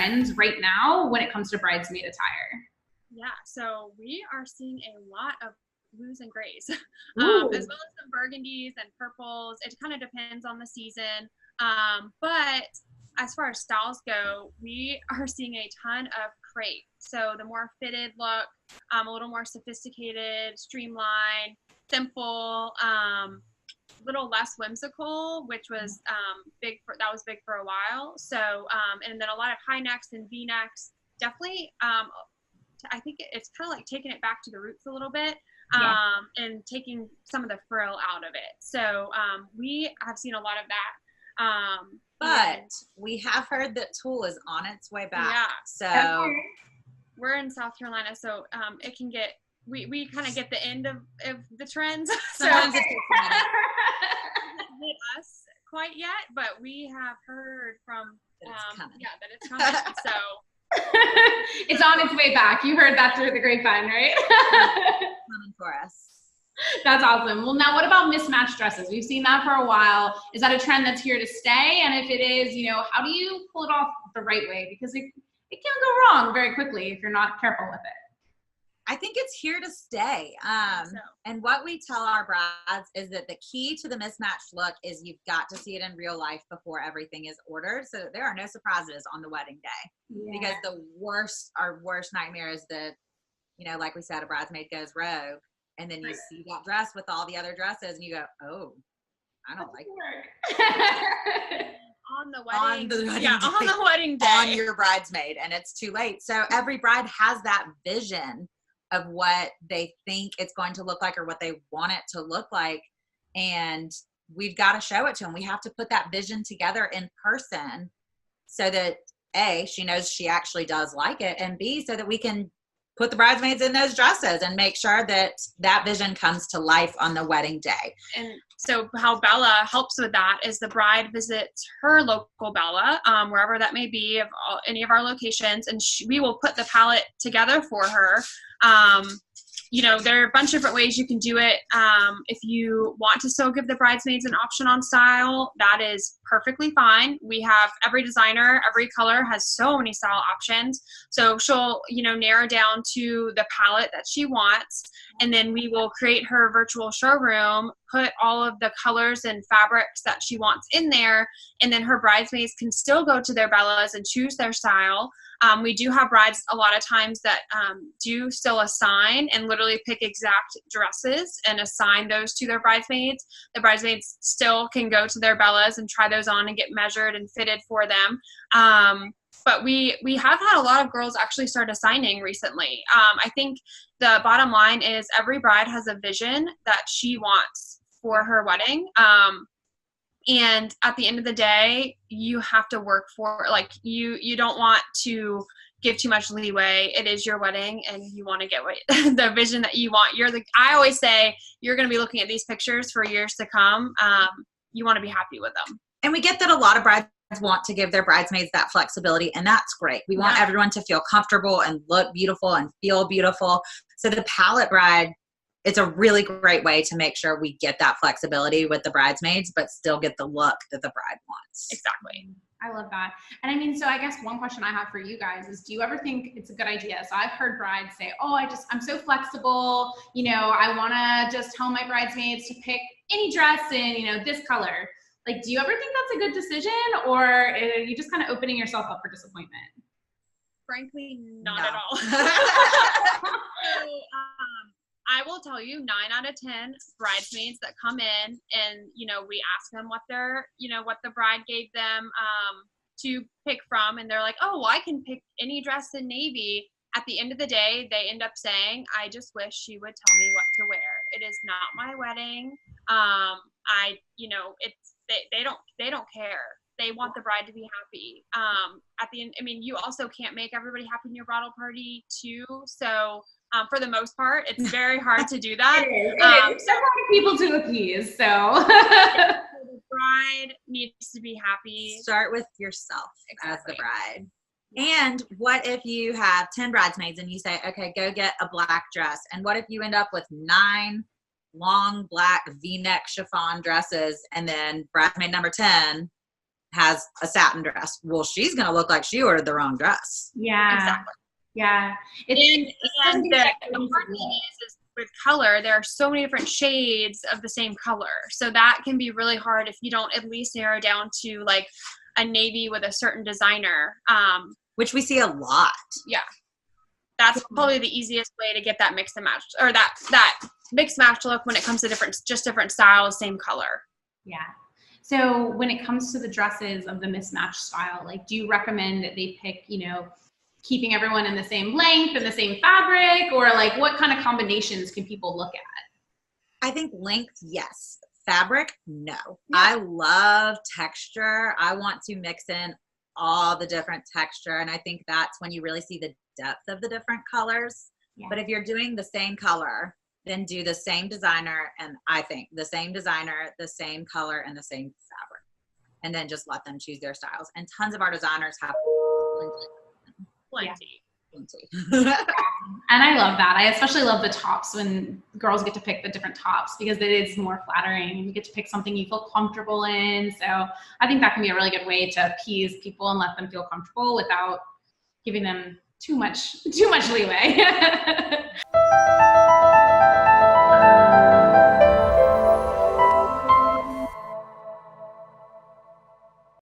trends right now when it comes to bridesmaid attire? Yeah, so we are seeing a lot of blues and grays, as well as some burgundies and purples. It kind of depends on the season. But as far as styles go, we are seeing a ton of crepe. So the more fitted look, a little more sophisticated, streamlined, simple, little less whimsical, which was big for a while. So and then a lot of high necks and V necks. Definitely, I think it's kind of like taking it back to the roots a little bit, and taking some of the frill out of it. So we have seen a lot of that. But we have heard that tulle is on its way back. Yeah. So we're in South Carolina, so it can get, we kind of get the end of the trends. Sometimes it takes a minute. Not hit us quite yet, but we have heard from that it's coming. that it's coming. So It's on its way back. You heard that through the grapevine, right? Coming for us. That's awesome. Well, now what about mismatched dresses? We've seen that for a while. Is that a trend that's here to stay? And if it is, how do you pull it off the right way? Because it can go wrong very quickly if you're not careful with it. I think it's here to stay. And what we tell our brides is that the key to the mismatched look is you've got to see it in real life before everything is ordered. So there are no surprises on the wedding day. Yeah. Because our worst nightmare is that, like we said, a bridesmaid goes rogue and then you see that dress with all the other dresses and you go, oh, I don't like it. On the wedding day. On the wedding day. On your bridesmaid, and it's too late. So every bride has that vision of what they think it's going to look like or what they want it to look like. And we've got to show it to them. We have to put that vision together in person so that A, she knows she actually does like it, and B, so that we can put the bridesmaids in those dresses and make sure that that vision comes to life on the wedding day. And so how Bella helps with that is the bride visits her local Bella, wherever that may be, of any of our locations, and we will put the palette together for her. There are a bunch of different ways you can do it. If you want to still give the bridesmaids an option on style, that is perfectly fine. We have every designer, every color has so many style options. So she'll, narrow down to the palette that she wants. And then we will create her virtual showroom, put all of the colors and fabrics that she wants in there. And then her bridesmaids can still go to their Bellas and choose their style. We do have brides a lot of times that do still assign and literally pick exact dresses and assign those to their bridesmaids. The bridesmaids still can go to their Bellas and try those on and get measured and fitted for them. But we have had a lot of girls actually start assigning recently. I think the bottom line is every bride has a vision that she wants for her wedding. And at the end of the day, you have to work for, you don't want to give too much leeway. It is your wedding and you want to get the vision that you want. I always say you're going to be looking at these pictures for years to come. You want to be happy with them. And we get that a lot of brides want to give their bridesmaids that flexibility, and that's great. We want everyone to feel comfortable and look beautiful and feel beautiful. So the palette bride, it's a really great way to make sure we get that flexibility with the bridesmaids, but still get the look that the bride wants. Exactly. I love that. And so I guess one question I have for you guys is, do you ever think it's a good idea? So I've heard brides say, oh, I'm so flexible. I want to just tell my bridesmaids to pick any dress in, this color. Do you ever think that's a good decision, or are you just kind of opening yourself up for disappointment? Frankly, not at all. I will tell you, 9 out of 10 bridesmaids that come in and, we ask them what what the bride gave them to pick from. And they're like, oh, well, I can pick any dress in navy. At the end of the day, they end up saying, I just wish she would tell me what to wear. It is not my wedding. They don't care. They want the bride to be happy. At the end, you also can't make everybody happy in your bridal party too. So for the most part, it's very hard to do that. There's a lot of people to appease, so. The bride needs to be happy. Start with yourself as the bride. And what if you have 10 bridesmaids and you say, okay, go get a black dress. And what if you end up with 9 long black V-neck chiffon dresses, and then bridesmaid number 10 has a satin dress. Well, she's going to look like she ordered the wrong dress. Yeah. Exactly. Yeah. And the hard thing is with color, there are so many different shades of the same color. So that can be really hard if you don't at least narrow down to like a navy with a certain designer. Which we see a lot. Yeah. That's probably the easiest way to get that mix and match, or that mix match look when it comes to different styles, same color. Yeah. So when it comes to the dresses of the mismatched style, like, do you recommend that they pick, you know, keeping everyone in the same length and the same fabric, or like what kind of combinations can people look at? I think length, yes. Fabric, no. Yeah. I love texture. I want to mix in all the different texture, and I think that's when you really see the depth of the different colors. Yeah. But if you're doing the same color, then do the same designer, and I think the same designer, the same color, and the same fabric, and then just let them choose their styles. And tons of our designers have plenty. And I love that. I especially love the tops, when girls get to pick the different tops, because it is more flattering. You get to pick something you feel comfortable in. So I think that can be a really good way to appease people and let them feel comfortable without giving them too much leeway.